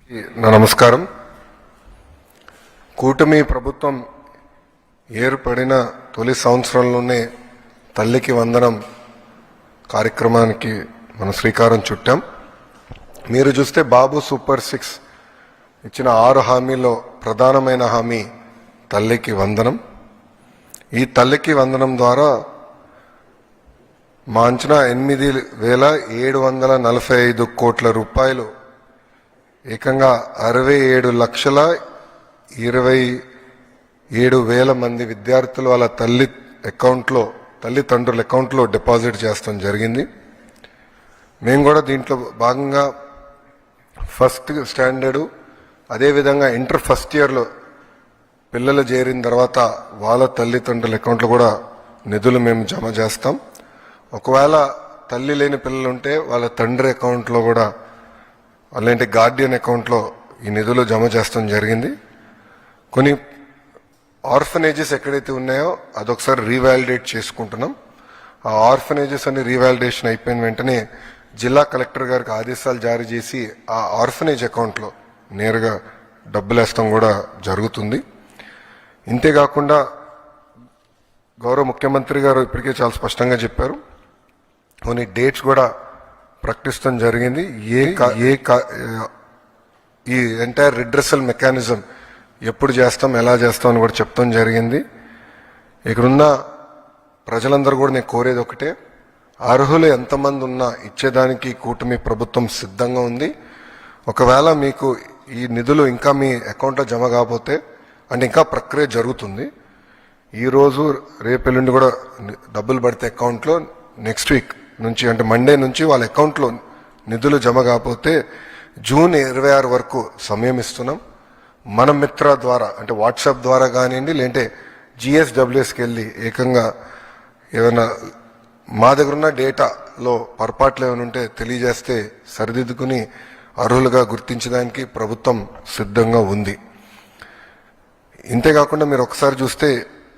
నమస్కారం. కూటమి ప్రభుత్వం ఏర్పడిన తొలి సంవత్సరంలోనే తల్లికి వందనం కార్యక్రమానికి మనం శ్రీకారం చుట్టాం. మీరు చూస్తే బాబు సూపర్ 6 ఇచ్చిన 6 హామీల్లో ప్రధానమైన హామీ తల్లికి వందనం. ఈ తల్లికి వందనం ద్వారా మా అంచనా 8,745 కోట్ల రూపాయలు ఏకంగా 67,27,000 మంది విద్యార్థులు వాళ్ళ తల్లిదండ్రుల అకౌంట్లో డిపాజిట్ చేస్తాం జరిగింది. మేము కూడా దీంట్లో భాగంగా ఫస్ట్ స్టాండర్డు అదేవిధంగా ఇంటర్ ఫస్ట్ ఇయర్లో పిల్లలు చేరిన తర్వాత వాళ్ళ తల్లిదండ్రుల అకౌంట్లో కూడా నిధులు మేము జమ చేస్తాం. ఒకవేళ తల్లి లేని పిల్లలు ఉంటే వాళ్ళ తండ్రి అకౌంట్లో కూడా అలాంటి గార్డియన్ అకౌంట్లో ఈ నిధులు జమ చేస్తాం జరిగింది. కొన్ని ఆర్ఫనేజెస్ ఎక్కడైతే ఉన్నాయో అదొకసారి రీవాలిడేట్ చేసుకుంటున్నాం. ఆ ఆర్ఫనేజెస్ అన్ని రీవాలిడేషన్ అయిపోయిన వెంటనే జిల్లా కలెక్టర్ గారికి ఆదేశాలు జారీ చేసి ఆ ఆర్ఫనేజ్ అకౌంట్లో నేరుగా డబ్బులు వేస్తాం కూడా జరుగుతుంది. ఇంతేకాకుండా గౌరవ ముఖ్యమంత్రి గారు ఇప్పటికే చాలా స్పష్టంగా చెప్పారు. కొన్ని డేట్స్ కూడా ప్రకటిస్తాం జరిగింది. ఈ ఎంటైర్ రిడ్రెసల్ మెకానిజం ఎప్పుడు చేస్తాం, ఎలా చేస్తాం అని కూడా చెప్తాం జరిగింది. ఇక్కడున్న ప్రజలందరూ కూడా నేను కోరేది ఒకటే, అర్హులు ఎంతమంది ఉన్నా ఇచ్చేదానికి కూటమి ప్రభుత్వం సిద్ధంగా ఉంది. ఒకవేళ మీకు ఈ నిధులు ఇంకా మీ అకౌంట్లో జమ కాకపోతే అంటే ఇంకా ప్రక్రియ జరుగుతుంది. ఈరోజు రేపెల్లుండి కూడా డబ్బులు పడితే అకౌంట్లో నెక్స్ట్ వీక్ నుంచి అంటే మండే నుంచి వాళ్ళ అకౌంట్లో నిధులు జమ కాకపోతే జూన్ 26 వరకు సమయం ఇస్తున్నాం. మన మిత్ర ద్వారా అంటే వాట్సాప్ ద్వారా కానివ్వండి, లేదంటే GSWSకి వెళ్ళి ఏకంగా ఏమైనా మా దగ్గర ఉన్న డేటాలో పొరపాట్లు ఏమైనా ఉంటే తెలియజేస్తే సరిదిద్దుకుని అర్హులుగా గుర్తించడానికి ప్రభుత్వం సిద్ధంగా ఉంది. ఇంతేకాకుండా మీరు ఒకసారి చూస్తే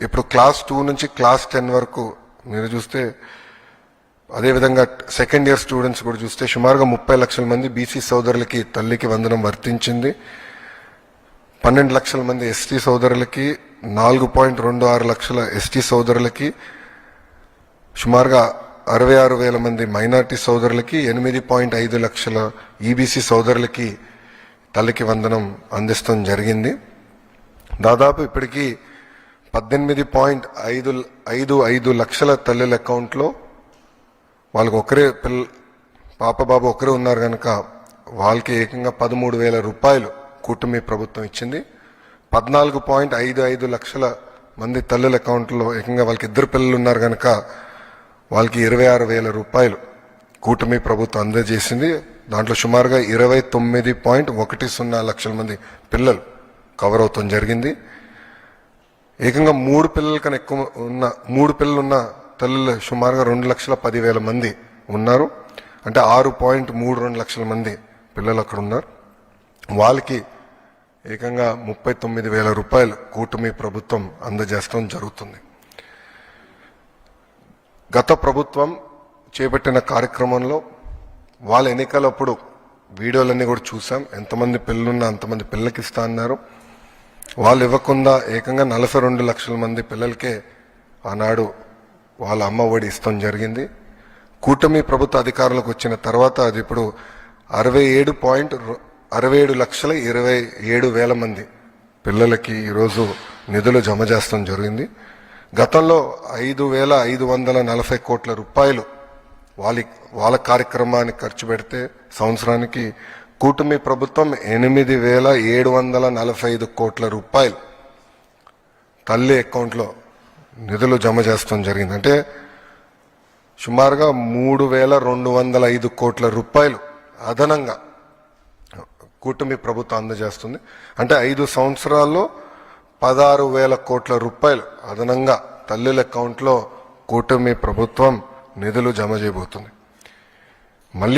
ఇప్పుడు క్లాస్ 2 నుంచి క్లాస్ 10 వరకు మీరు చూస్తే అదేవిధంగా సెకండ్ ఇయర్ స్టూడెంట్స్ కూడా చూస్తే సుమారుగా 30 లక్షల మంది బీసీ సోదరులకి తల్లికి వందనం వర్తించింది. 12 లక్షల మంది ఎస్టీ సోదరులకి, 4.26 లక్షల ఎస్టీ సోదరులకి, సుమారుగా 66,000 మంది మైనార్టీ సోదరులకి, 8.5 లక్షల ఈబీసీ సోదరులకి తల్లికి వందనం అందిస్తాం జరిగింది. దాదాపు ఇప్పటికీ 18.55 లక్షల తల్లుల అకౌంట్లో వాళ్ళకి ఒకరే పాప బాబు ఒకరే ఉన్నారు కనుక వాళ్ళకి ఏకంగా 13,000 రూపాయలు కూటమి ప్రభుత్వం ఇచ్చింది. 14.55 లక్షల మంది తల్లుల అకౌంట్లో ఏకంగా వాళ్ళకి 2 పిల్లలు ఉన్నారు కనుక వాళ్ళకి 26,000 రూపాయలు కూటమి ప్రభుత్వం అందజేసింది. దాంట్లో సుమారుగా 29.10 లక్షల మంది పిల్లలు కవర్ అవుతాం జరిగింది. ఏకంగా 3 పిల్లల కన్నా ఎక్కువ ఉన్న 3 పిల్లలు ఉన్న తల్లులు సుమారుగా 2,10,000 మంది ఉన్నారు. అంటే 6.32 లక్షల మంది పిల్లలు అక్కడ ఉన్నారు. వాళ్ళకి ఏకంగా 39,000 రూపాయలు కూటమి ప్రభుత్వం అందజేస్తాం జరుగుతుంది. గత ప్రభుత్వం చేపట్టిన కార్యక్రమంలో వాళ్ళ ఎన్నికలప్పుడు వీడియోలన్నీ కూడా చూసాం. ఎంతమంది పిల్లలున్నా అంతమంది పిల్లలకి ఇస్తా అన్నారు. వాళ్ళు ఇవ్వకుండా ఏకంగా 42 లక్షల మంది పిల్లలకే ఆనాడు వాళ్ళ అమ్మ ఒడి ఇస్తాం జరిగింది. కూటమి ప్రభుత్వ అధికారంలోకి వచ్చిన తర్వాత అది ఇప్పుడు 67,27,000 మంది పిల్లలకి ఈరోజు నిధులు జమ చేస్తాం జరిగింది. గతంలో 5,540 కోట్ల రూపాయలు వాళ్ళ కార్యక్రమానికి ఖర్చు పెడితే సంవత్సరానికి కూటమి ప్రభుత్వం 8,745 కోట్ల రూపాయలు తల్లి అకౌంట్లో నిధులు జమ చేస్తాం జరిగింది. అంటే సుమారుగా 3,205 కోట్ల రూపాయలు అదనంగా కూటమి ప్రభుత్వం అందజేస్తుంది. అంటే 5 సంవత్సరాల్లో 16,000 కోట్ల రూపాయలు అదనంగా తల్లుల అకౌంట్లో కూటమి ప్రభుత్వం నిధులు జమ చేయబోతుంది. మళ్ళీ